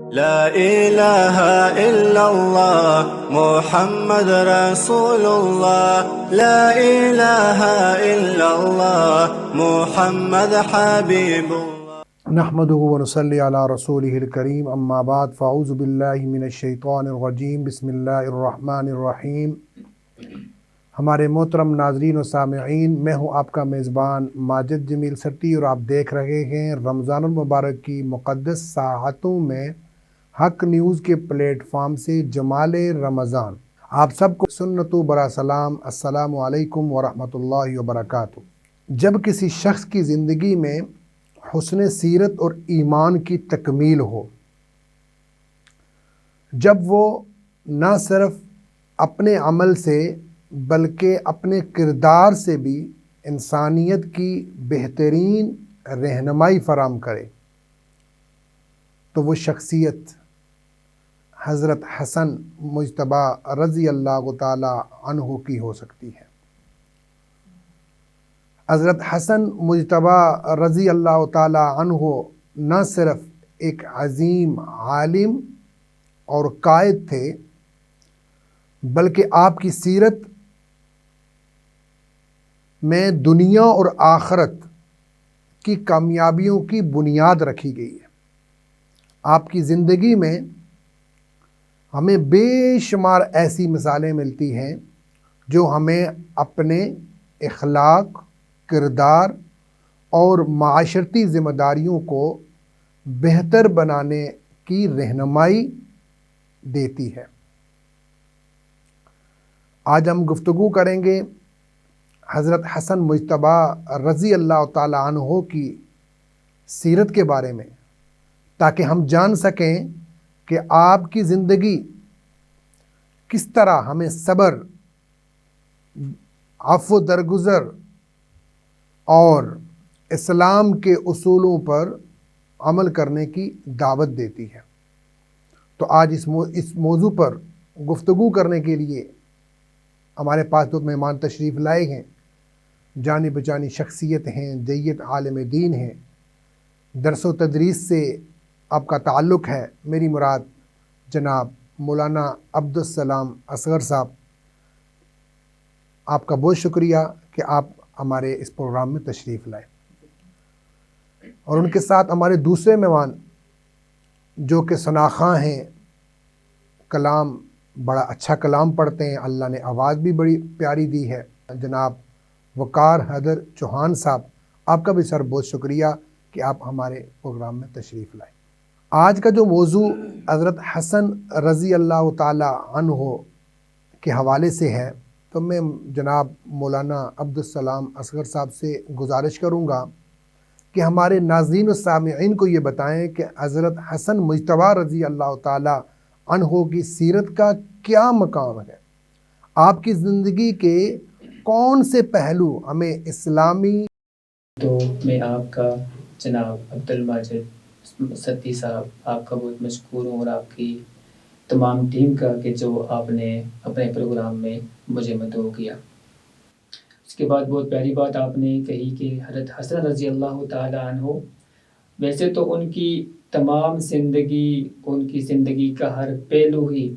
لا إله إلا الله محمد رسول الله. لا إله إلا الله محمد حبيب الله. نحمده ونصلي على رسوله الكريم اما بعد فاعوذ باللہ من الشیطان الرجیم بسم اللہ الرحمن الرحیم۔ ہمارے محترم ناظرین و سامعین، میں ہوں آپ کا میزبان ماجد جمیل سٹی اور آپ دیکھ رہے ہیں رمضان المبارک کی مقدس ساعتوں میں حق نیوز کے پلیٹ فارم سے جمال رمضان۔ آپ سب کو سنت و برا سلام، السلام علیکم ورحمۃ اللہ وبرکاتہ۔ جب کسی شخص کی زندگی میں حسن سیرت اور ایمان کی تکمیل ہو، جب وہ نہ صرف اپنے عمل سے بلکہ اپنے کردار سے بھی انسانیت کی بہترین رہنمائی فراہم کرے، تو وہ شخصیت حضرت حسن مجتبیٰ رضی اللہ تعالی عنہ کی ہو سکتی ہے۔ حضرت حسن مجتبیٰ رضی اللہ تعالی عنہ نہ صرف ایک عظیم عالم اور قائد تھے، بلکہ آپ کی سیرت میں دنیا اور آخرت کی کامیابیوں کی بنیاد رکھی گئی ہے۔ آپ کی زندگی میں ہمیں بے شمار ایسی مثالیں ملتی ہیں جو ہمیں اپنے اخلاق، کردار اور معاشرتی ذمہ داریوں کو بہتر بنانے کی رہنمائی دیتی ہے۔ آج ہم گفتگو کریں گے حضرت حسن مجتبیٰ رضی اللہ تعالی عنہ کی سیرت کے بارے میں، تاکہ ہم جان سکیں کہ آپ کی زندگی کس طرح ہمیں صبر، عفو درگزر اور اسلام کے اصولوں پر عمل کرنے کی دعوت دیتی ہے۔ تو آج اس موضوع پر گفتگو کرنے کے لیے ہمارے پاس دو مہمان تشریف لائے ہیں۔ جانی بچانی شخصیت ہیں، جید عالم دین ہیں، درس و تدریس سے آپ کا تعلق ہے۔ میری مراد جناب مولانا عبدالسلام اصغر صاحب، آپ کا بہت شکریہ کہ آپ ہمارے اس پروگرام میں تشریف لائے۔ اور ان کے ساتھ ہمارے دوسرے مہمان جو کہ ثناخواں ہیں، کلام بڑا اچھا کلام پڑھتے ہیں، اللہ نے آواز بھی بڑی پیاری دی ہے، جناب وقار حیدر چوہان صاحب، آپ کا بھی سر بہت شکریہ کہ آپ ہمارے پروگرام میں تشریف لائے۔ آج کا جو موضوع حضرت حسن رضی اللہ تعالی عنہ کے حوالے سے ہے، تو میں جناب مولانا عبدالسلام اصغر صاحب سے گزارش کروں گا کہ ہمارے ناظرین و سامعین کو یہ بتائیں کہ حضرت حسن مجتبیٰ رضی اللہ تعالی عنہ کی سیرت کا کیا مقام ہے، آپ کی زندگی کے کون سے پہلو ہمیں اسلامی۔ تو میں آپ کا جناب عبدالماجد ستی صاحب، آپ کا بہت مشکور ہوں، اور آپ کی تمام ٹیم کا کہ جو آپ نے اپنے پروگرام میں مجھے مدعو کیا۔ اس کے بعد بہت پیاری بات آپ نے کہی کہ حضرت حسن رضی اللہ تعالی عنہ، ویسے تو ان کی تمام زندگی، ان کی زندگی کا ہر پہلو ہی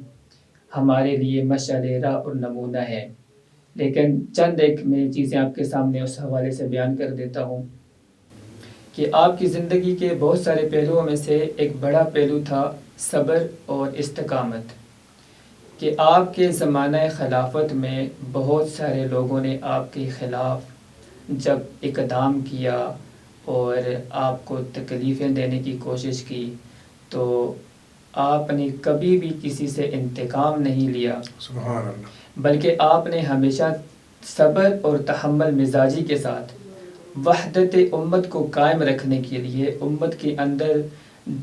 ہمارے لیے مشعل راہ اور نمونہ ہے، لیکن چند ایک میں چیزیں آپ کے سامنے اس حوالے سے بیان کر دیتا ہوں کہ آپ کی زندگی کے بہت سارے پہلوؤں میں سے ایک بڑا پہلو تھا صبر اور استقامت، کہ آپ کے زمانہ خلافت میں بہت سارے لوگوں نے آپ کے خلاف جب اقدام کیا اور آپ کو تکلیفیں دینے کی کوشش کی، تو آپ نے کبھی بھی کسی سے انتقام نہیں لیا، سبحان اللہ، بلکہ آپ نے ہمیشہ صبر اور تحمل مزاجی کے ساتھ وحدت امت کو قائم رکھنے کے لیے امت کے اندر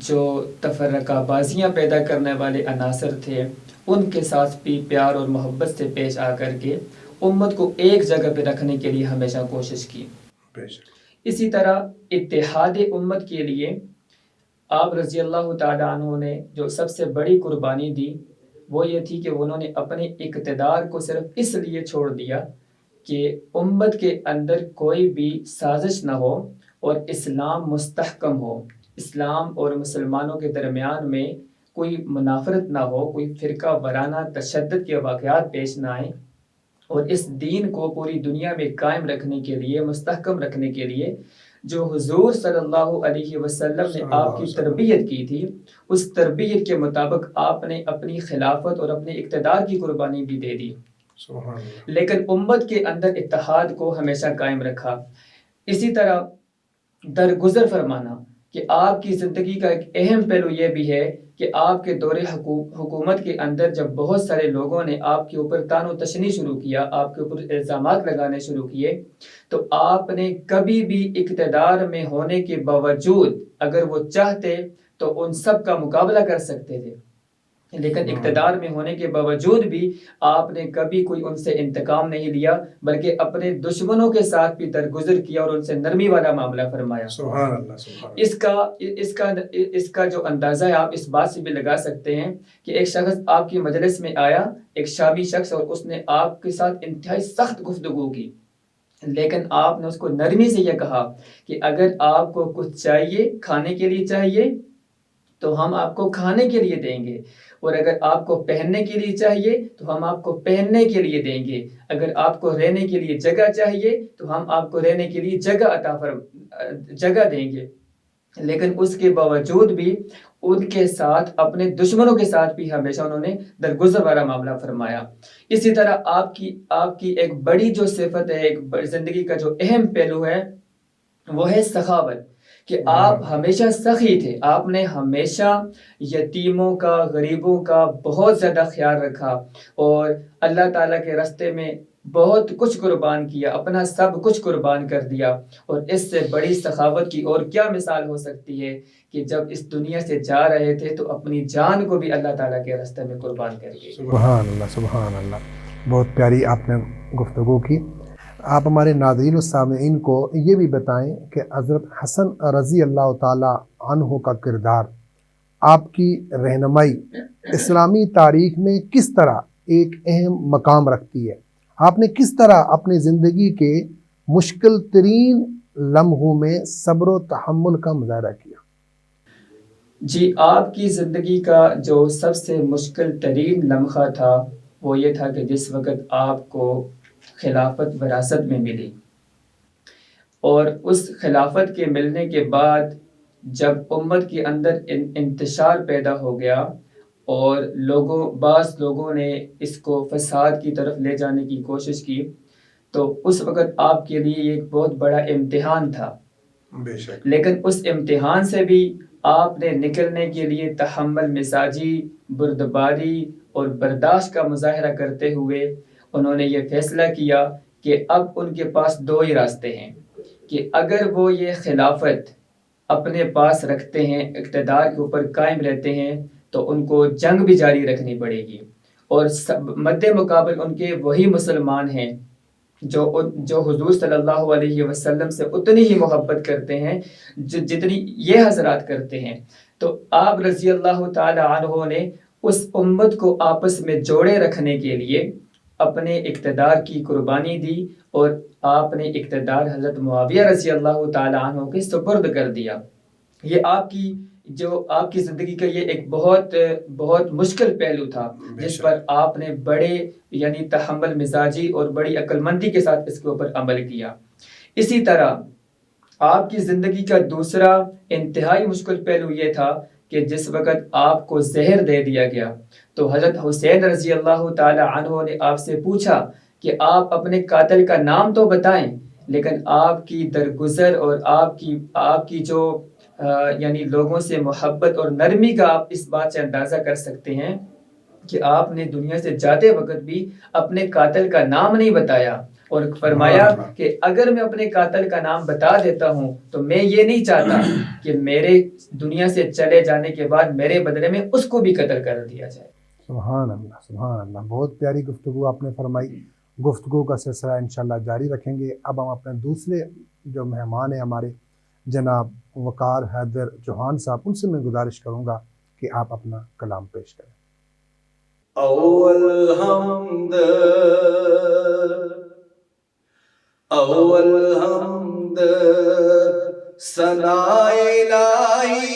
جو تفرقہ بازیاں پیدا کرنے والے عناصر تھے، ان کے ساتھ بھی پیار اور محبت سے پیش آ کر کے امت کو ایک جگہ پہ رکھنے کے لیے ہمیشہ کوشش کی۔ اسی طرح اتحاد امت کے لیے آپ رضی اللہ تعالی عنہ نے جو سب سے بڑی قربانی دی، وہ یہ تھی کہ انہوں نے اپنے اقتدار کو صرف اس لیے چھوڑ دیا کہ امت کے اندر کوئی بھی سازش نہ ہو اور اسلام مستحکم ہو، اسلام اور مسلمانوں کے درمیان میں کوئی منافرت نہ ہو، کوئی فرقہ وارانہ تشدد کے واقعات پیش نہ آئیں، اور اس دین کو پوری دنیا میں قائم رکھنے کے لیے، مستحکم رکھنے کے لیے جو حضور صلی اللہ علیہ وسلم نے آپ کی تربیت کی تھی، اس تربیت کے مطابق آپ نے اپنی خلافت اور اپنے اقتدار کی قربانی بھی دے دی، لیکن امت کے اندر اتحاد کو ہمیشہ قائم رکھا۔ اسی طرح درگزر فرمانا کہ آپ کی زندگی کا ایک اہم پہلو یہ بھی ہے کہ آپ کے دور حکومت کے اندر جب بہت سارے لوگوں نے آپ کے اوپر طعن و تشنیع شروع کیا، آپ کے اوپر الزامات لگانے شروع کیے، تو آپ نے کبھی بھی اقتدار میں ہونے کے باوجود اگر وہ چاہتے تو ان سب کا مقابلہ کر سکتے تھے، لیکن اقتدار میں ہونے کے باوجود بھی آپ نے کبھی کوئی ان سے انتقام نہیں لیا، بلکہ اپنے دشمنوں کے ساتھ بھی درگزر کیا اور ان سے نرمی والا معاملہ فرمایا۔ سبحان اللہ، سبحان اللہ۔ اس کا جو اندازہ ہے آپ اس بات سے بھی لگا سکتے ہیں کہ ایک شخص آپ کی مجلس میں آیا، ایک شامی شخص، اور اس نے آپ کے ساتھ انتہائی سخت گفتگو کی، لیکن آپ نے اس کو نرمی سے یہ کہا کہ اگر آپ کو کچھ چاہیے، کھانے کے لیے چاہیے، تو ہم آپ کو کھانے کے لیے دیں گے، اور اگر آپ کو پہننے کے لیے چاہیے تو ہم آپ کو پہننے کے لیے دیں گے، اگر آپ کو رہنے کے لیے جگہ چاہیے تو ہم آپ کو رہنے کے لیے جگہ دیں گے۔ لیکن اس کے باوجود بھی ان کے ساتھ، اپنے دشمنوں کے ساتھ بھی ہمیشہ انہوں نے درگزر والا معاملہ فرمایا۔ اسی طرح آپ کی ایک بڑی جو صفت ہے، ایک زندگی کا جو اہم پہلو ہے، وہ ہے سخاوت، کہ آپ ہمیشہ سخی تھے۔ آپ نے ہمیشہ یتیموں کا، غریبوں کا بہت زیادہ خیال رکھا، اور اللہ تعالیٰ کے راستے میں بہت کچھ قربان کیا، اپنا سب کچھ قربان کر دیا، اور اس سے بڑی سخاوت کی اور کیا مثال ہو سکتی ہے کہ جب اس دنیا سے جا رہے تھے تو اپنی جان کو بھی اللہ تعالیٰ کے راستے میں قربان کر گئے۔ سبحان اللہ، سبحان اللہ، بہت پیاری آپ نے گفتگو کی۔ آپ ہمارے ناظرین و سامعین کو یہ بھی بتائیں کہ حضرت حسن رضی اللہ تعالی عنہ کا کردار، آپ کی رہنمائی اسلامی تاریخ میں کس طرح ایک اہم مقام رکھتی ہے؟ آپ نے کس طرح اپنی زندگی کے مشکل ترین لمحوں میں صبر و تحمل کا مظاہرہ کیا؟ جی، آپ کی زندگی کا جو سب سے مشکل ترین لمحہ تھا وہ یہ تھا کہ جس وقت آپ کو خلافت وراثت میں ملی، اور اس خلافت کے ملنے کے بعد جب امت کے اندر انتشار پیدا ہو گیا اور بعض لوگوں نے اس کو فساد کی طرف لے جانے کی کوشش کی، تو اس وقت آپ کے لیے ایک بہت بڑا امتحان تھا۔ بے شک۔ لیکن اس امتحان سے بھی آپ نے نکلنے کے لیے تحمل مزاجی، بردباری اور برداشت کا مظاہرہ کرتے ہوئے انہوں نے یہ فیصلہ کیا کہ اب ان کے پاس دو ہی راستے ہیں، کہ اگر وہ یہ خلافت اپنے پاس رکھتے ہیں، اقتدار کے اوپر قائم رہتے ہیں، تو ان کو جنگ بھی جاری رکھنی پڑے گی، اور مد مقابل ان کے وہی مسلمان ہیں جو حضور صلی اللہ علیہ وسلم سے اتنی ہی محبت کرتے ہیں جتنی یہ حضرات کرتے ہیں۔ تو آپ رضی اللہ تعالی عنہ نے اس امت کو آپس میں جوڑے رکھنے کے لیے اپنے اقتدار کی قربانی دی، اور آپ نے اقتدار حضرت معاویہ رضی اللہ تعالی عنہ کے سپرد کر دیا۔ یہ آپ کی زندگی کا یہ ایک بہت مشکل پہلو تھا جس پر آپ نے بڑے یعنی تحمل مزاجی اور بڑی عقل مندی کے ساتھ اس کے اوپر عمل کیا۔ اسی طرح آپ کی زندگی کا دوسرا انتہائی مشکل پہلو یہ تھا کہ جس وقت آپ کو زہر دے دیا گیا، تو حضرت حسین رضی اللہ تعالی عنہ نے آپ سے پوچھا کہ آپ اپنے قاتل کا نام تو بتائیں، لیکن آپ کی درگزر اور آپ کی جو یعنی لوگوں سے محبت اور نرمی کا آپ اس بات سے اندازہ کر سکتے ہیں کہ آپ نے دنیا سے جاتے وقت بھی اپنے قاتل کا نام نہیں بتایا، اور فرمایا کہ اگر میں اپنے قاتل کا نام بتا دیتا ہوں تو میں یہ نہیں چاہتا کہ میرے دنیا سے چلے جانے کے بعد میرے بدلے میں اس کو بھی قتل کر دیا جائے۔ سبحان اللہ، سبحان اللہ، بہت پیاری گفتگو آپ نے فرمائی۔ گفتگو کا سلسلہ انشاءاللہ جاری رکھیں گے۔ اب ہم اپنے دوسرے جو مہمان ہیں ہمارے جناب وقار حیدر چوہان صاحب، ان سے میں گزارش کروں گا کہ آپ اپنا کلام پیش کریں۔ اول حمد ثنا الہی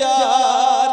4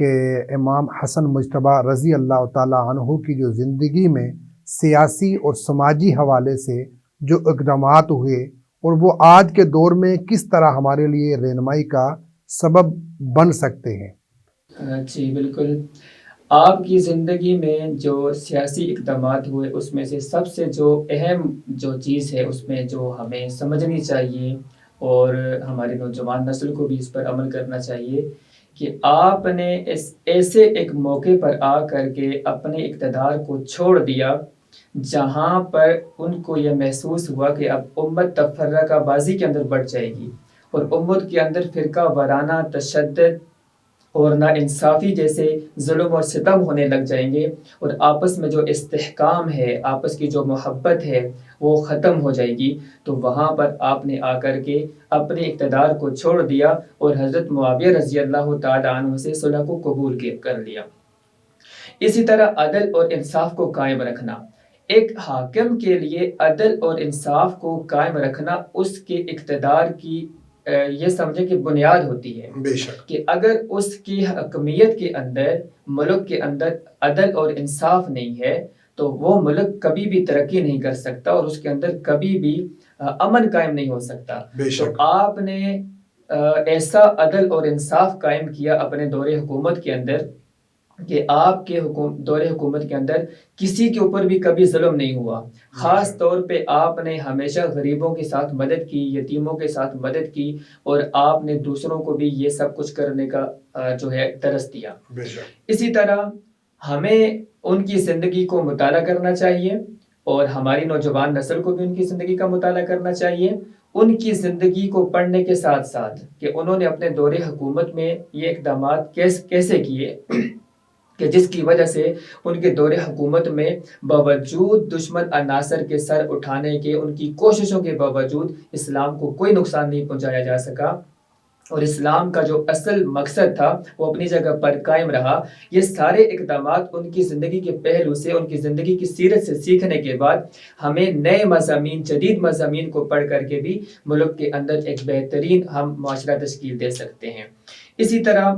کہ امام حسن مجتبی رضی اللہ تعالیٰ عنہ کی جو زندگی میں سیاسی اور سماجی حوالے سے جو اقدامات ہوئے اور وہ آج کے دور میں کس طرح ہمارے لیے رہنمائی کا سبب بن سکتے ہیں؟ جی بالکل، آپ کی زندگی میں جو سیاسی اقدامات ہوئے اس میں سے سب سے جو اہم جو چیز ہے اس میں جو ہمیں سمجھنی چاہیے اور ہماری نوجوان نسل کو بھی اس پر عمل کرنا چاہیے کہ آپ نے اس ایسے ایک موقع پر آ کر کے اپنے اقتدار کو چھوڑ دیا جہاں پر ان کو یہ محسوس ہوا کہ اب امت تفرقہ بازی کے اندر بڑھ جائے گی اور امت کے اندر فرقہ وارانہ تشدد اور نا انصافی جیسے ظلم اور ستم ہونے لگ جائیں گے اور آپس میں جو استحکام ہے، آپس کی جو محبت ہے وہ ختم ہو جائے گی. تو وہاں پر آپ نے آ کر کے اپنے اقتدار کو چھوڑ دیا اور حضرت معاویہ رضی اللہ تعالیٰ عنہ سے صلح کو قبول کر لیا. اسی طرح عدل اور انصاف کو قائم رکھنا، ایک حاکم کے لیے عدل اور انصاف کو قائم رکھنا اس کے اقتدار کی یہ سمجھے کہ بنیاد ہوتی ہے. بے شک کہ اگر اس کی حکمیت کے اندر، ملک کے اندر عدل اور انصاف نہیں ہے تو وہ ملک کبھی بھی ترقی نہیں کر سکتا اور اس کے اندر کبھی بھی امن قائم نہیں ہو سکتا. تو آپ نے ایسا عدل اور انصاف قائم کیا اپنے دور حکومت کے اندر کہ آپ کے دور حکومت کے اندر کسی کے اوپر بھی کبھی ظلم نہیں ہوا. خاص طور پہ آپ نے ہمیشہ غریبوں کے ساتھ مدد کی، یتیموں کے ساتھ مدد کی اور آپ نے دوسروں کو بھی یہ سب کچھ کرنے کا جو ہے درس دیا. اسی طرح ہمیں ان کی زندگی کو مطالعہ کرنا چاہیے اور ہماری نوجوان نسل کو بھی ان کی زندگی کا مطالعہ کرنا چاہیے. ان کی زندگی کو پڑھنے کے ساتھ ساتھ کہ انہوں نے اپنے دور حکومت میں یہ اقدامات کیسے کیے کہ جس کی وجہ سے ان کے دور حکومت میں باوجود دشمن عناصر کے سر اٹھانے کے، ان کی کوششوں کے باوجود اسلام کو کوئی نقصان نہیں پہنچایا جا سکا اور اسلام کا جو اصل مقصد تھا وہ اپنی جگہ پر قائم رہا. یہ سارے اقدامات ان کی زندگی کے پہلو سے، ان کی زندگی کی سیرت سے سیکھنے کے بعد ہمیں نئے مضامین، جدید مضامین کو پڑھ کر کے بھی ملک کے اندر ایک بہترین ہم معاشرہ تشکیل دے سکتے ہیں. اسی طرح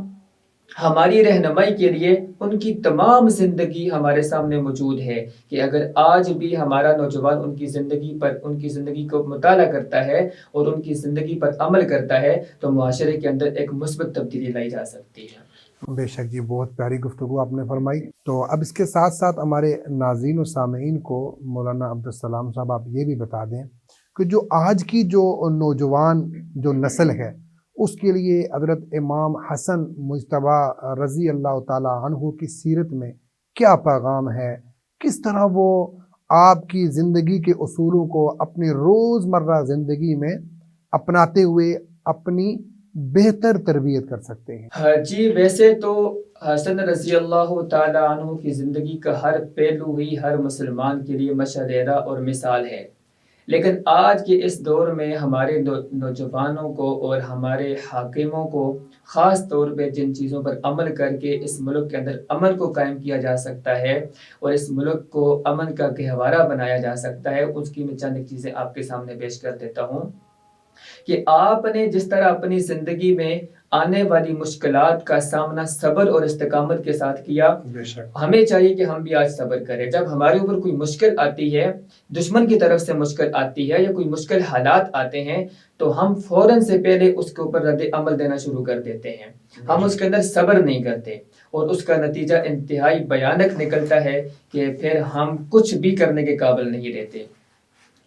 ہماری رہنمائی کے لیے ان کی تمام زندگی ہمارے سامنے موجود ہے کہ اگر آج بھی ہمارا نوجوان ان کی زندگی کو مطالعہ کرتا ہے اور ان کی زندگی پر عمل کرتا ہے تو معاشرے کے اندر ایک مثبت تبدیلی لائی جا سکتی ہے. بے شک جی، بہت پیاری گفتگو آپ نے فرمائی. تو اب اس کے ساتھ ساتھ ہمارے ناظرین و سامعین کو مولانا عبدالسلام صاحب آپ یہ بھی بتا دیں کہ جو آج کی جو نوجوان جو نسل ہے اس کے لیے حضرت امام حسن مجتبی رضی اللہ تعالیٰ عنہ کی سیرت میں کیا پیغام ہے، کس طرح وہ آپ کی زندگی کے اصولوں کو اپنی روزمرہ زندگی میں اپناتے ہوئے اپنی بہتر تربیت کر سکتے ہیں؟ جی ویسے تو حسن رضی اللہ تعالیٰ عنہ کی زندگی کا ہر پہلو ہی ہر مسلمان کے لیے مشررہ اور مثال ہے، لیکن آج کے اس دور میں ہمارے نوجوانوں کو اور ہمارے حاکموں کو خاص طور پہ جن چیزوں پر عمل کر کے اس ملک کے اندر امن کو قائم کیا جا سکتا ہے اور اس ملک کو امن کا گہوارہ بنایا جا سکتا ہے، اس کی میں چند چیزیں آپ کے سامنے پیش کر دیتا ہوں. کہ آپ نے جس طرح اپنی زندگی میں آنے والی مشکلات کا سامنا صبر اور استقامت کے ساتھ کیا، ہمیں چاہیے کہ ہم بھی آج صبر کریں. جب ہمارے اوپر کوئی مشکل آتی ہے، دشمن کی طرف سے مشکل آتی ہے یا کوئی مشکل حالات آتے ہیں تو ہم فوراً سے پہلے اس کے اوپر رد عمل دینا شروع کر دیتے ہیں. ہم اس کے اندر صبر نہیں کرتے اور اس کا نتیجہ انتہائی بھیانک نکلتا ہے کہ پھر ہم کچھ بھی کرنے کے قابل نہیں رہتے.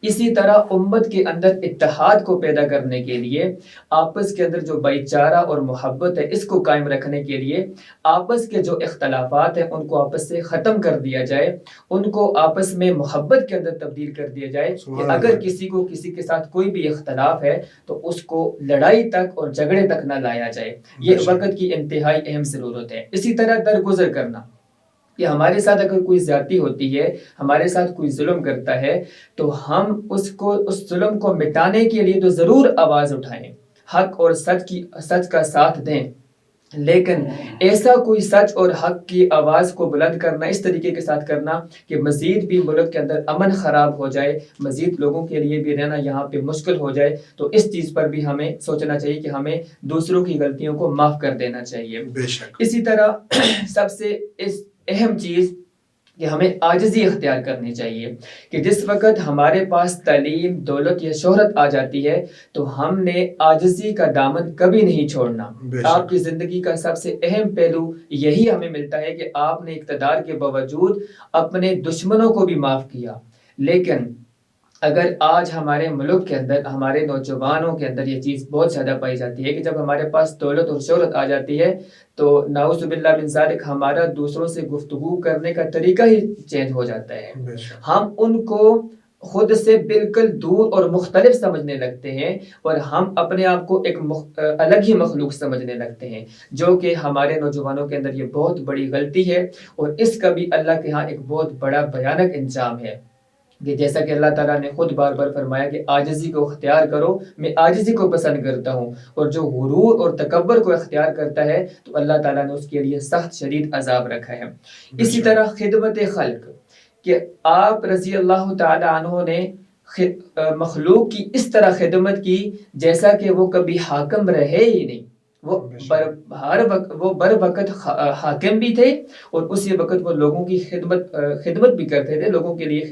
اسی طرح امت کے اندر اتحاد کو پیدا کرنے کے لیے، آپس کے اندر جو بھائی چارہ اور محبت ہے اس کو قائم رکھنے کے لیے آپس کے جو اختلافات ہیں ان کو آپس سے ختم کر دیا جائے، ان کو آپس میں محبت کے اندر تبدیل کر دیا جائے کہ اگر کسی کے ساتھ کوئی بھی اختلاف ہے تو اس کو لڑائی تک اور جھگڑے تک نہ لایا جائے. یہ وقت کی انتہائی اہم ضرورت ہے. اسی طرح درگزر کرنا کہ ہمارے ساتھ اگر کوئی زیادتی ہوتی ہے، ہمارے ساتھ کوئی ظلم کرتا ہے تو ہم اس ظلم کو مٹانے کے لیے تو ضرور آواز اٹھائیں، حق اور سچ کا ساتھ دیں، لیکن ایسا کوئی سچ اور حق کی آواز کو بلند کرنا، اس طریقے کے ساتھ کرنا کہ مزید بھی ملک کے اندر امن خراب ہو جائے، مزید لوگوں کے لیے بھی رہنا یہاں پہ مشکل ہو جائے، تو اس چیز پر بھی ہمیں سوچنا چاہیے کہ ہمیں دوسروں کی غلطیوں کو معاف کر دینا چاہیے۔ بے شک اسی طرح سب سے اہم چیز کہ ہمیں عاجزی اختیار کرنی چاہیے، کہ جس وقت ہمارے پاس تعلیم، دولت یا شہرت آ جاتی ہے تو ہم نے عاجزی کا دامن کبھی نہیں چھوڑنا۔ آپ کی زندگی کا سب سے اہم پہلو یہی ہمیں ملتا ہے کہ آپ نے اقتدار کے باوجود اپنے دشمنوں کو بھی معاف کیا۔ لیکن اگر آج ہمارے ملک کے اندر، ہمارے نوجوانوں کے اندر یہ چیز بہت زیادہ پائی جاتی ہے کہ جب ہمارے پاس دولت اور شہرت آ جاتی ہے تو نعوذ باللہ من ذالک ہمارا دوسروں سے گفتگو کرنے کا طریقہ ہی چینج ہو جاتا ہے۔ ہم ان کو خود سے بالکل دور اور مختلف سمجھنے لگتے ہیں، اور ہم اپنے آپ کو ایک الگ ہی مخلوق سمجھنے لگتے ہیں، جو کہ ہمارے نوجوانوں کے اندر یہ بہت بڑی غلطی ہے، اور اس کا بھی اللہ کے ہاں ایک بہت بڑا بھیانک انجام ہے کہ جیسا کہ اللہ تعالیٰ نے خود بار بار فرمایا کہ عاجزی کو اختیار کرو، میں عاجزی کو پسند کرتا ہوں، اور جو غرور اور تکبر کو اختیار کرتا ہے تو اللہ تعالیٰ نے اس کے لیے سخت شدید عذاب رکھا ہے۔ اسی طرح خدمت خلق، کہ آپ رضی اللہ تعالیٰ عنہ نے مخلوق کی اس طرح خدمت کی جیسا کہ وہ کبھی حاکم رہے ہی نہیں، وہ بر وقت حاکم بھی تھے، اور اسی وقت وہ لوگوں کی خدمت بھی کرتے تھے، لوگوں کے لیے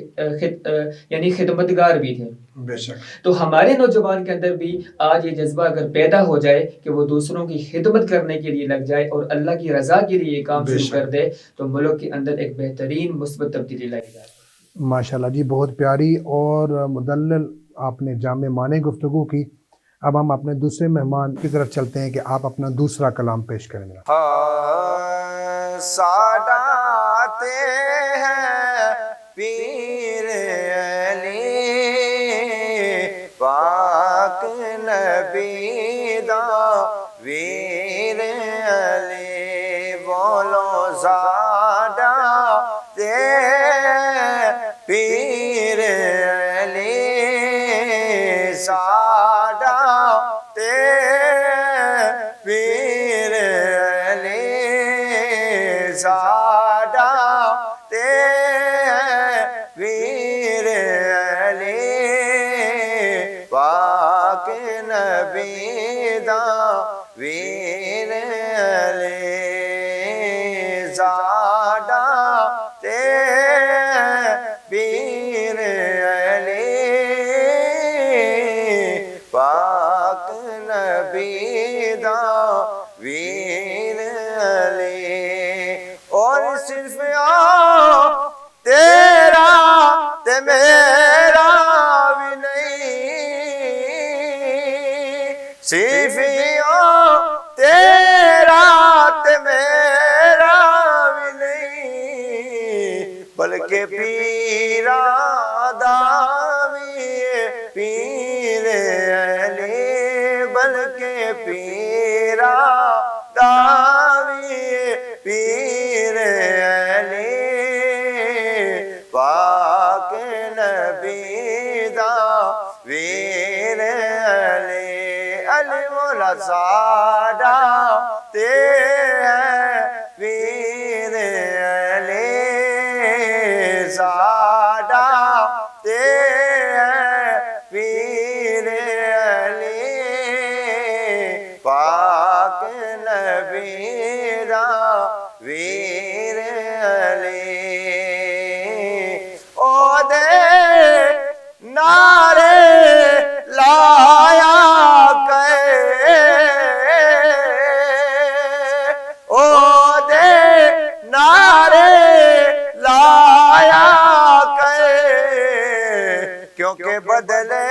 یعنی خدمتگار بھی تھے۔ بے شک۔ تو ہمارے نوجوان کے اندر بھی آج یہ جذبہ اگر پیدا ہو جائے کہ وہ دوسروں کی خدمت کرنے کے لیے لگ جائے اور اللہ کی رضا کے لیے یہ کام شروع کر دے تو ملک کے اندر ایک بہترین مثبت تبدیلی لائی جائے۔ ماشاءاللہ جی، بہت پیاری اور مدلل آپ نے جامع معنی گفتگو کی۔ اب ہم اپنے دوسرے مہمان کی طرف چلتے ہیں کہ آپ اپنا دوسرا کلام پیش کریں گے۔ سادات ہیں پیر علی پاک نبی دا ویر علی، بولو سادات پیر علی، سادات پیر علی، سادات پیر علی پاک نبی دا ویر علی، سادات پیر علی پاک نبی دا ویر علی، اور صرف تیرا تے میرا بھی نہیں، صرف تیرا تے میرا بھی نہیں، بلکہ پیرا دا بھی پیر علی، بلکہ پیرا دا بھی پیر علی پاک نبی دا ویر علی، علی مولا ساڈا تے ویر علی، ساڈا تے ویر علی پاک نبی دا ویر علی، او دے نعرے لایا کرے، او دے نعرے لایا کرے، کیونکہ بدلے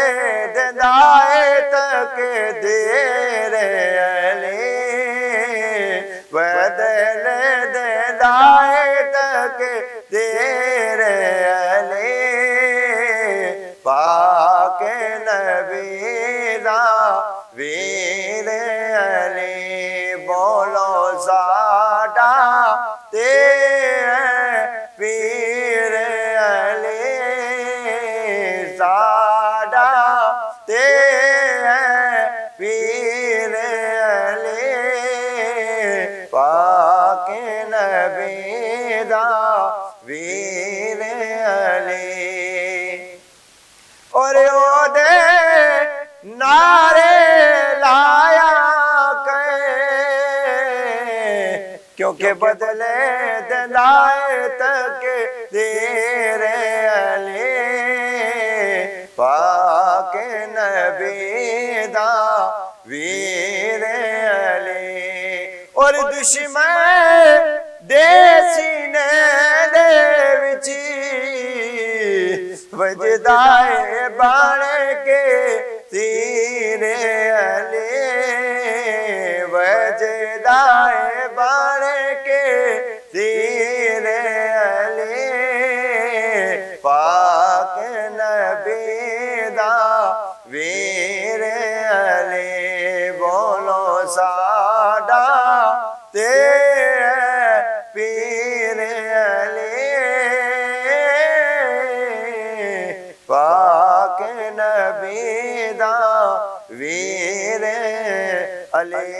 دندائے تک دیر علی، بدلے دندائے تک دیر علی پاک نبی دا ویر علی، بولو ساڈا تے پیر علی، ساڈا تے پیر علی کہ بدلے دلائت کے دیر علی پاک نبی دا ویر علی اور دشمن دے سینے دے وچی وجدائے بان کے تیر علی وجدائے بان کے تیر علی پاک نبی دا ویر علی بولو ساڈا تے پیر علی پاک نبی دا ویر علی.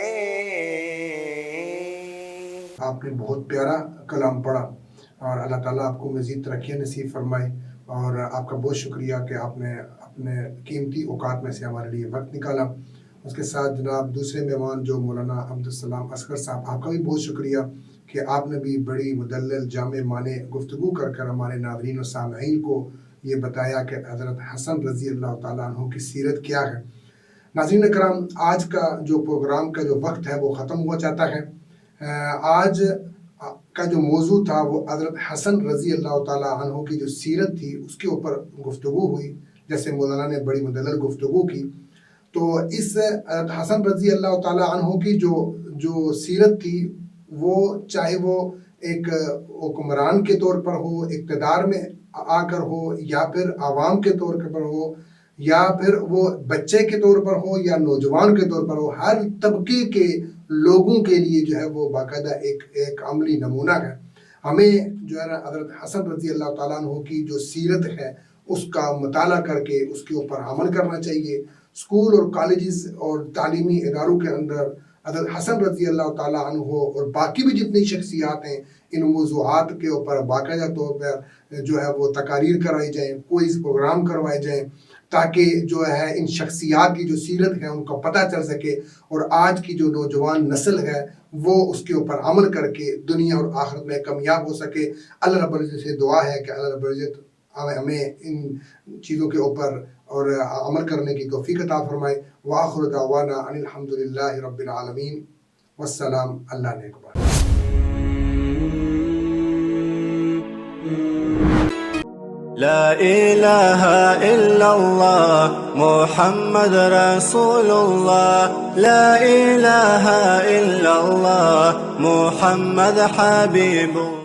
آپ نے بہت پیارا کلام پڑھا اور اللہ تعالیٰ آپ کو مزید ترقی نصیب فرمائے، اور آپ کا بہت شکریہ کہ آپ نے اپنے قیمتی اوقات میں سے ہمارے لیے وقت نکالا. اس کے ساتھ جناب دوسرے مہمان جو مولانا عبدالسلام اصغر صاحب، آپ کا بھی بہت شکریہ کہ آپ نے بھی بڑی مدلل جامع معنی گفتگو کر ہمارے ناظرین و سامعین کو یہ بتایا کہ حضرت حسن رضی اللہ تعالیٰ عنہ کی سیرت کیا ہے. ناظرین کرام، آج کا جو پروگرام کا جو وقت ہے وہ ختم ہوا جاتا ہے. آج کا جو موضوع تھا وہ حضرت حسن رضی اللہ تعالیٰ عنہ کی جو سیرت تھی اس کے اوپر گفتگو ہوئی. جیسے مولانا نے بڑی مدلل گفتگو کی، تو اس حضرت حسن رضی اللہ تعالیٰ عنہ کی جو سیرت تھی وہ چاہے وہ ایک حکمران کے طور پر ہو، اقتدار میں آ کر ہو، یا پھر عوام کے طور پر ہو، یا پھر وہ بچے کے طور پر ہو یا نوجوان کے طور پر ہو، ہر طبقے کے لوگوں کے لیے جو ہے وہ باقاعدہ ایک عملی نمونہ ہے. ہمیں جو ہے نا حضرت حسن رضی اللہ تعالیٰ عنہ کی جو سیرت ہے اس کا مطالعہ کر کے اس کے اوپر عمل کرنا چاہیے. اسکول اور کالجز اور تعلیمی اداروں کے اندر حضرت حسن رضی اللہ تعالیٰ عنہ اور باقی بھی جتنی شخصیات ہیں ان موضوعات کے اوپر باقاعدہ طور پر جو ہے وہ تقاریر کرائی جائیں، کوئز پروگرام کروائے جائیں، تاکہ جو ہے ان شخصیات کی جو سیرت ہے ان کا پتہ چل سکے، اور آج کی جو نوجوان نسل ہے وہ اس کے اوپر عمل کر کے دنیا اور آخرت میں کامیاب ہو سکے. اللہ رب العزت سے دعا ہے کہ اللہ رب العزت ہمیں ان چیزوں کے اوپر اور عمل کرنے کی توفیق عطا فرمائے. وآخر دعوانا ان الحمدللہ رب العالمین، والسلام. اللہ نے اکبر. لا الہ الا اللہ محمد رسول اللہ، لا الہ الا اللہ محمد حبیب اللہ.